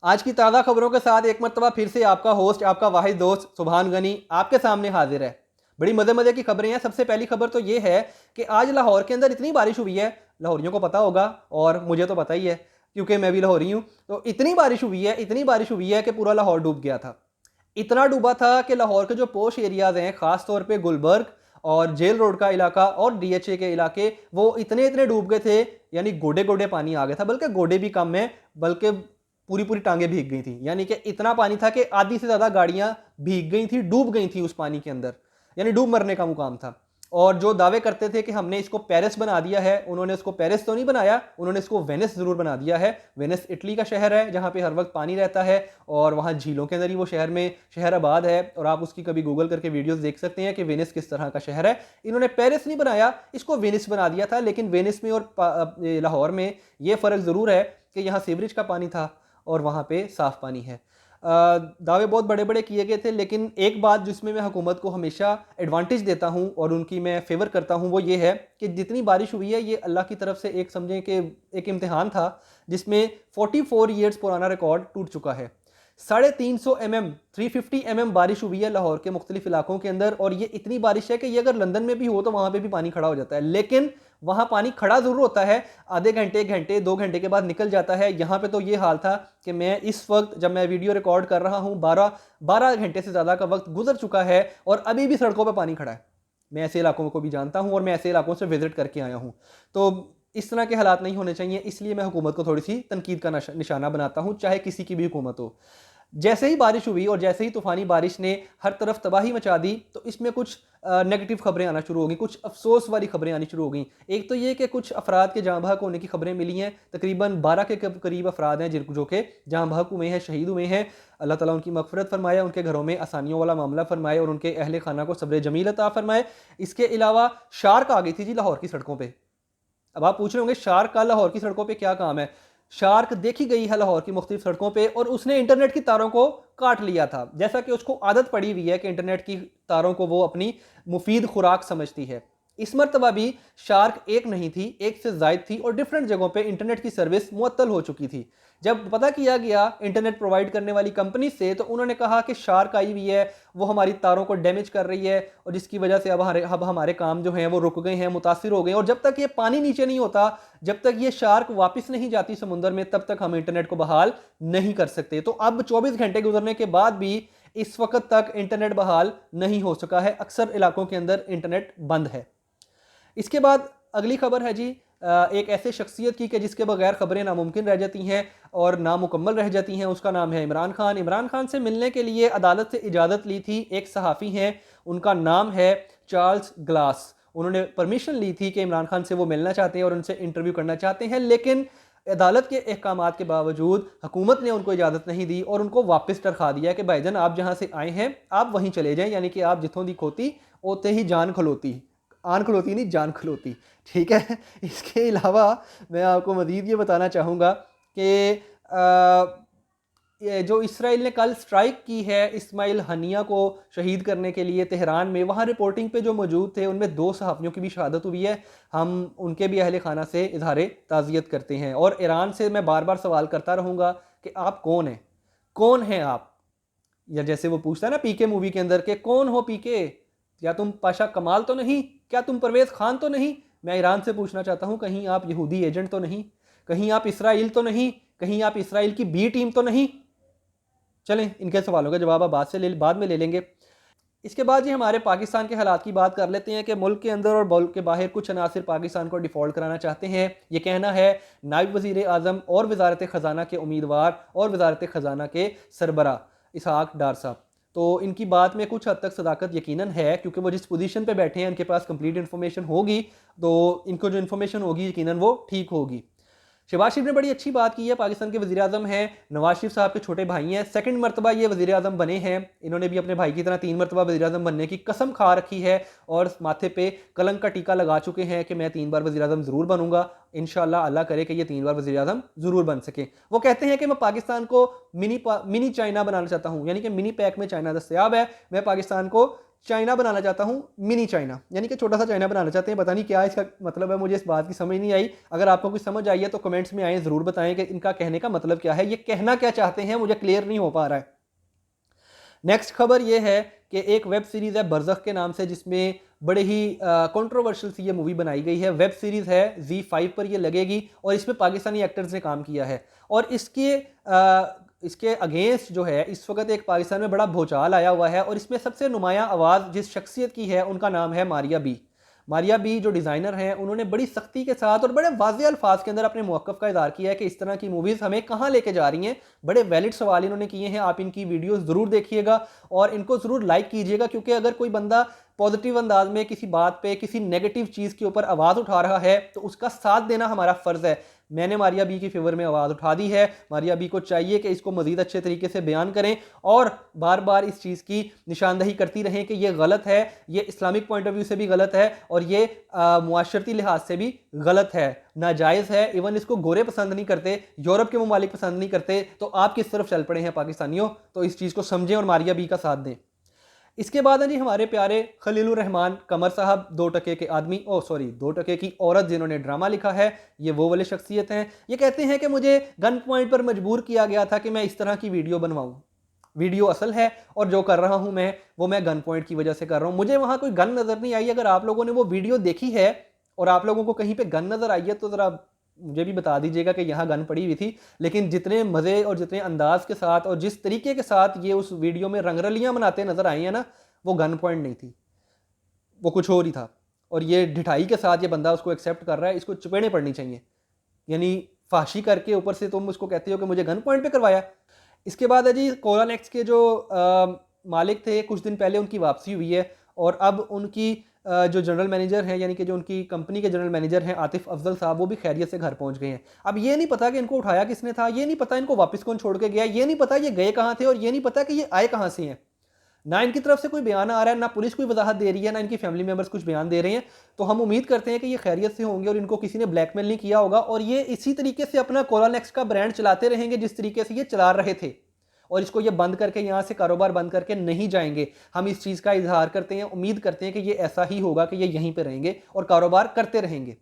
आज की ताज़ा खबरों के साथ एक मरतबा फिर से आपका होस्ट, आपका वाहिद दोस्त सुभान गनी आपके सामने हाजिर है। बड़ी मज़े मज़े की खबरें हैं। सबसे पहली खबर तो ये है कि आज लाहौर के अंदर इतनी बारिश हुई है, लाहौरियों को पता होगा और मुझे तो पता ही है क्योंकि मैं भी लाहौरी हूँ। तो इतनी बारिश हुई है, इतनी बारिश हुई है कि पूरा लाहौर डूब गया था। इतना डूबा था कि लाहौर के जो पोश एरियाज़ हैं, ख़ास तौर पे गुलबर्ग और जेल रोड का इलाका और डीएचए के इलाके, वो इतने इतने डूब गए थे, यानी गोडे गोडे पानी आ गया था। बल्कि गोडे भी कम है, बल्कि पूरी पूरी टांगे भीग गई थी। यानी कि इतना पानी था कि आधी से ज़्यादा गाड़ियां भीग गई थी, डूब गई थी उस पानी के अंदर, यानी डूब मरने का मुकाम था। और जो दावे करते थे कि हमने इसको पेरिस बना दिया है, उन्होंने इसको पेरिस तो नहीं बनाया, उन्होंने इसको वेनिस ज़रूर बना दिया है। वेनिस इटली का शहर है जहाँ पे हर वक्त पानी रहता है और वहाँ झीलों के अंदर ही वो शहर आबाद है। और आप उसकी कभी गूगल करके वीडियोस देख सकते हैं कि वेनिस किस तरह का शहर है। इन्होंने पेरिस नहीं बनाया, इसको वेनिस बना दिया था। लेकिन वेनिस में और लाहौर में ये फ़र्क ज़रूर है कि यहाँ सीवरेज का पानी था और वहाँ पे साफ़ पानी है। दावे बहुत बड़े बड़े किए गए थे, लेकिन एक बात जिसमें मैं हुकूमत को हमेशा एडवांटेज देता हूँ और उनकी मैं फेवर करता हूँ वो ये है कि जितनी बारिश हुई है ये अल्लाह की तरफ से एक समझें कि एक इम्तिहान था, जिसमें 44 ईयर्स पुराना रिकॉर्ड टूट चुका है। 350 mm 350 mm बारिश हुई है लाहौर के मुख्तलिफ इलाकों के अंदर। और ये इतनी बारिश है कि ये अगर लंदन में भी हो तो वहाँ पे भी पानी खड़ा हो जाता है। लेकिन वहाँ पानी खड़ा ज़रूर होता है, आधे घंटे घंटे 2 घंटे के बाद निकल जाता है। यहाँ पे तो ये हाल था कि मैं इस वक्त जब मैं वीडियो रिकॉर्ड कर रहा हूँ 12 घंटे से ज़्यादा का वक्त गुजर चुका है और अभी भी सड़कों पर पानी खड़ा है। मैं ऐसे इलाकों को भी जानता हूँ और मैं ऐसे इलाकों से विजिट करके आया हूँ। तो इस तरह के हालात नहीं होने चाहिए, इसलिए मैं हुकूमत को थोड़ी सी तनकीद का निशाना बनाता हूँ, चाहे किसी की भी हुकूमत हो। जैसे ही बारिश हुई और जैसे ही तूफ़ानी बारिश ने हर तरफ तबाही मचा दी, तो इसमें कुछ नेगेटिव खबरें आना शुरू हो गई, कुछ अफसोस वाली खबरें आनी शुरू हो गई। एक तो ये कि कुछ अफराद के जहाँ बहक होने की खबरें मिली हैं। तकरीबन 12 के करीब अफराद हैं जो कि जहाँ बहक हुए हैं, शहीद हुए हैं। अल्लाह ताला उनकी मगफरत फरमाए, उनके घरों में आसानियों वाला मामला फरमाए और उनके अहले खाना को सब्र जमील अता फरमाए। इसके अलावा शार्क आ गई थी जी लाहौर की सड़कों पर। अब आप पूछ रहे होंगे शार्क का लाहौर की सड़कों पे क्या काम है। शार्क देखी गई है लाहौर की मुख्तलिफ सड़कों पे और उसने इंटरनेट की तारों को काट लिया था। जैसा कि उसको आदत पड़ी हुई है कि इंटरनेट की तारों को वो अपनी मुफीद खुराक समझती है। इस मरतबा भी शार्क एक नहीं थी, एक से जायद थी और डिफरेंट जगहों पे इंटरनेट की सर्विस मुअत्तल हो चुकी थी। जब पता किया गया इंटरनेट प्रोवाइड करने वाली कंपनी से, तो उन्होंने कहा कि शार्क आई हुई है, वो हमारी तारों को डैमेज कर रही है और जिसकी वजह से अब हमारे काम जो हैं वो रुक गए हैं, मुतासिर हो गए। और जब तक ये पानी नीचे नहीं होता, जब तक ये शार्क वापस नहीं जाती समुद्र में, तब तक हम इंटरनेट को बहाल नहीं कर सकते। तो अब 24 घंटे गुजरने के बाद भी इस वक्त तक इंटरनेट बहाल नहीं हो सका है। अक्सर इलाकों के अंदर इंटरनेट बंद है। इसके बाद अगली खबर है जी एक ऐसे शख्सियत की कि जिसके बगैर खबरें नामुमकिन रह जाती हैं और नामुकम्मल रह जाती हैं। उसका नाम है इमरान खान। इमरान खान से मिलने के लिए अदालत से इजाज़त ली थी एक सहाफ़ी हैं, उनका नाम है चार्ल्स ग्लास। उन्होंने परमिशन ली थी कि इमरान खान से वो मिलना चाहते हैं और उनसे इंटरव्यू करना चाहते हैं, लेकिन अदालत के अहकामात के बावजूद हुकूमत ने उनको इजाज़त नहीं दी और उनको वापस तरखा दिया कि भाईजान आप जहाँ से आए हैं आप वहीं चले जाएं। यानी कि आप जितों दी खोती ओते ही जान खलोती, आन खलोती नहीं जान खलोती, ठीक है। इसके अलावा मैं आपको मज़ीद ये बताना चाहूँगा कि ये जो इसराइल ने कल स्ट्राइक की है इस्माइल हनिया को शहीद करने के लिए तेहरान में, वहाँ रिपोर्टिंग पे जो मौजूद थे उनमें 2 सहाफ़ियों की भी शहादत हुई है। हम उनके भी अहले खाना से इजहार ताज़ियत करते हैं। और ईरान से मैं बार बार सवाल करता रहूँगा कि आप कौन हैं, कौन हैं आप। या जैसे वो पूछता है ना पीके मूवी के अंदर के कौन हो पीके, क्या तुम पाशा कमाल तो नहीं, क्या तुम परवेज़ खान तो नहीं। मैं ईरान से पूछना चाहता हूँ, कहीं आप यहूदी एजेंट तो नहीं, कहीं आप इसराइल तो नहीं, कहीं आप इसराइल की बी टीम तो नहीं। चलें इनके सवालों का जवाब आप बाद में ले लेंगे। इसके बाद ही हमारे पाकिस्तान के हालात की बात कर लेते हैं कि मुल्क के अंदर और मुल्क के बाहर कुछ अनासिर पाकिस्तान को डिफ़ॉल्ट कराना चाहते हैं। ये कहना है नायब वज़ीर आज़म और वज़ारत ख़ज़ाना के उम्मीदवार और वज़ारत ख़ज़ाना के सरबरा इसहाक डार साहब। तो इनकी बात में कुछ हद तक सदाकत यकीनन है, क्योंकि वो जिस पोजीशन पे बैठे हैं उनके पास कंप्लीट इन्फॉर्मेशन होगी, तो इनको जो इन्फॉर्मेशन होगी यकीनन वो ठीक होगी। शहबाज शरीफ ने बड़ी अच्छी बात की है। पाकिस्तान के वज़ीर आज़म हैं, नवाज शरीफ साहब के छोटे भाई हैं, सेकंड मरतबा ये वज़ीर आज़म बने हैं। इन्होंने भी अपने भाई की तरह 3 मरतबा वज़ीर आज़म बनने की कसम खा रखी है और माथे पे कलंक का टीका लगा चुके हैं कि मैं 3 बार वज़ीर आज़म ज़रूर बनूंगा। इंशाअल्लाह अल्लाह करे कि ये 3 बार वज़ीर आज़म ज़रूर बन सके। वो कहते हैं कि मैं पाकिस्तान को मिनी चाइना बनाना चाहता हूँ, यानी कि मिनी पैक में चाइना दस्तयाब है, मैं पाकिस्तान को चाइना बनाना चाहता हूँ, मिनी चाइना, यानी कि छोटा सा चाइना बनाना चाहते हैं। पता नहीं क्या इसका मतलब है, मुझे इस बात की समझ नहीं आई। अगर आपको कुछ समझ आई है तो कमेंट्स में आए, ज़रूर बताएं कि इनका कहने का मतलब क्या है, ये कहना क्या चाहते हैं, मुझे क्लियर नहीं हो पा रहा है। नेक्स्ट खबर ये है कि एक वेब सीरीज़ है बरज़ख के नाम से, जिसमें बड़े ही कंट्रोवर्शियल सी ये मूवी बनाई गई है। वेब सीरीज़ है, Z5 पर ये लगेगी और इसमें पाकिस्तानी एक्टर्स ने काम किया है। और इसके अगेंस्ट जो है इस वक्त एक पाकिस्तान में बड़ा भूचाल आया हुआ है, और इसमें सबसे नुमायां आवाज़ जिस शख्सियत की है उनका नाम है मारिया बी। मारिया बी जो डिज़ाइनर हैं, उन्होंने बड़ी सख्ती के साथ और बड़े वाज़ेह अल्फाज के अंदर अपने मौक़िफ़ का इज़हार किया है कि इस तरह की मूवीज़ हमें कहाँ लेके जा रही हैं। बड़े वैलिड सवाल इन्होंने किए हैं। आप इनकी वीडियोस ज़रूर देखिएगा और इनको ज़रूर लाइक कीजिएगा, क्योंकि अगर कोई बंदा पॉजिटिव अंदाज में किसी बात पे, किसी नेगेटिव चीज़ के ऊपर आवाज़ उठा रहा है तो उसका साथ देना हमारा फ़र्ज़ है। मैंने मारिया बी की फेवर में आवाज़ उठा दी है। मारिया बी को चाहिए कि इसको मज़ीद अच्छे तरीके से बयान करें और बार बार इस चीज़ की निशानदही करती रहें कि ये गलत है, ये इस्लामिक पॉइंट ऑफ व्यू से भी गलत है और ये मुआशरती लिहाज से भी गलत है, नाजायज़ है। इवन इसको गोरे पसंद नहीं करते, यूरोप के ममालिक पसंद नहीं करते, तो आप किस तरफ चल पड़े हैं पाकिस्तानियों? तो इस चीज़ को समझें और मारिया बी का साथ दें। इसके बाद है जी हमारे प्यारे खलीलुर रहमान कमर साहब, 2 टके के आदमी, 2 टके की औरत, जिन्होंने ड्रामा लिखा है। ये वो वाले शख्सियत हैं। ये कहते हैं कि मुझे गन पॉइंट पर मजबूर किया गया था कि मैं इस तरह की वीडियो बनवाऊं। वीडियो असल है और जो कर रहा हूं मैं, वो मैं गन पॉइंट की वजह से कर रहा हूं। मुझे वहां कोई गन नजर नहीं आई। अगर आप लोगों ने वो वीडियो देखी है और आप लोगों को कहीं पे गन नजर आई है तो जरा मुझे भी बता दीजिएगा कि यहाँ गन पड़ी हुई थी। लेकिन जितने मज़े और जितने अंदाज के साथ और जिस तरीके के साथ ये उस वीडियो में रंगरलियां मनाते नजर आई हैं ना, वो गन पॉइंट नहीं थी, वो कुछ और ही था। और ये ढिठाई के साथ ये बंदा उसको एक्सेप्ट कर रहा है। इसको चपेड़े पड़नी चाहिए। यानी फाशी करके ऊपर से तुम उसको कहते हो कि मुझे गन पॉइंट पे करवाया। इसके बाद है जी कोला नेक्स्ट के जो मालिक थे, कुछ दिन पहले उनकी वापसी हुई है और अब उनकी जो जनरल मैनेजर हैं, यानी कि जो उनकी कंपनी के जनरल मैनेजर हैं आतिफ अफजल साहब, वो भी खैरियत से घर पहुंच गए हैं। अब ये नहीं पता कि इनको उठाया किसने था, ये नहीं पता इनको वापस कौन छोड़ के गया, ये नहीं पता ये गए कहाँ थे और ये नहीं पता कि ये आए कहाँ से हैं। ना इनकी तरफ से कोई बयान आ रहा है, ना पुलिस कोई वजाहत दे रही है, ना इनकी फैमिली मेंबर्स कुछ बयान दे रहे हैं। तो हम उम्मीद करते हैं कि ये खैरियत से होंगे और इनको किसी ने ब्लैकमेल नहीं किया होगा और ये इसी तरीके से अपना कोला नेक्स्ट का ब्रांड चलाते रहेंगे जिस तरीके से ये चला रहे थे, और इसको ये बंद करके यहाँ से कारोबार बंद करके नहीं जाएंगे। हम इस चीज़ का इजहार करते हैं, उम्मीद करते हैं कि ये ऐसा ही होगा कि ये यहीं पर रहेंगे और कारोबार करते रहेंगे।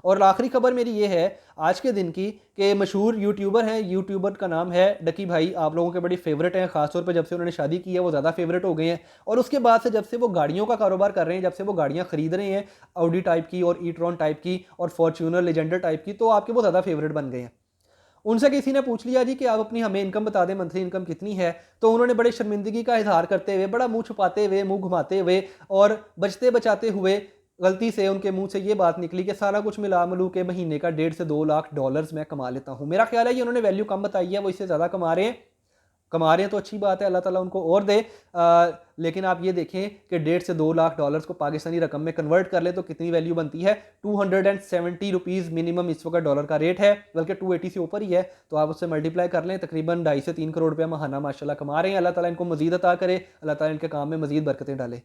और आखिरी खबर मेरी ये है आज के दिन की कि मशहूर यूट्यूबर हैं, यूट्यूबर का नाम है डकी भाई। आप लोगों के बड़ी फेवरेट हैं, खासतौर पर जब से उन्होंने शादी की है वो ज़्यादा फेवरेट हो गए हैं। और उसके बाद से जब से वो गाड़ियों का कारोबार कर रहे हैं, जब से वो गाड़ियाँ खरीद रहे हैं, ऑडी टाइप की और ई-ट्रॉन टाइप की और फॉर्च्यूनर लेजेंडर टाइप की, तो आपके वो ज़्यादा फेवरेट बन गए हैं। उनसे किसी ने पूछ लिया जी कि आप अपनी हमें इनकम बता दें, मंथली इनकम कितनी है, तो उन्होंने बड़े शर्मिंदगी का इजहार करते हुए, बड़ा मुंह छुपाते हुए, मुंह घुमाते हुए और बचते बचाते हुए गलती से उनके मुंह से ये बात निकली कि सारा कुछ मिला मिलू के महीने का 1.5 से 2 लाख डॉलर्स मैं कमा लेता हूँ। मेरा ख्याल है ये उन्होंने वैल्यू कम बताई है, वो इससे ज़्यादा कमा रहे हैं तो अच्छी बात है, अल्लाह ताला उनको और दे। लेकिन आप ये देखें कि 1.5 से 2 लाख डॉलर्स को पाकिस्तानी रकम में कन्वर्ट कर ले तो कितनी वैल्यू बनती है। 270 रुपीज़ मिनिमम इस वक्त डॉलर का रेट है, बल्कि 280 से ऊपर ही है। तो आप उससे मल्टीप्लाई कर लें, तकरीबन 2.5 से 3 करोड़ रुपया माहाना माशाल्लाह कमा रहे हैं। अल्लाह ताला इनको मजीद अता करे, अल्लाह ताला इनके काम में मजीद बरकतें डाले।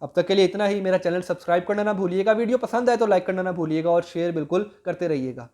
अब तक के लिए इतना ही। मेरा चैनल सब्सक्राइब करना ना भूलिएगा, वीडियो पसंद आए तो लाइक करना ना भूलिएगा और शेयर बिल्कुल करते रहिएगा।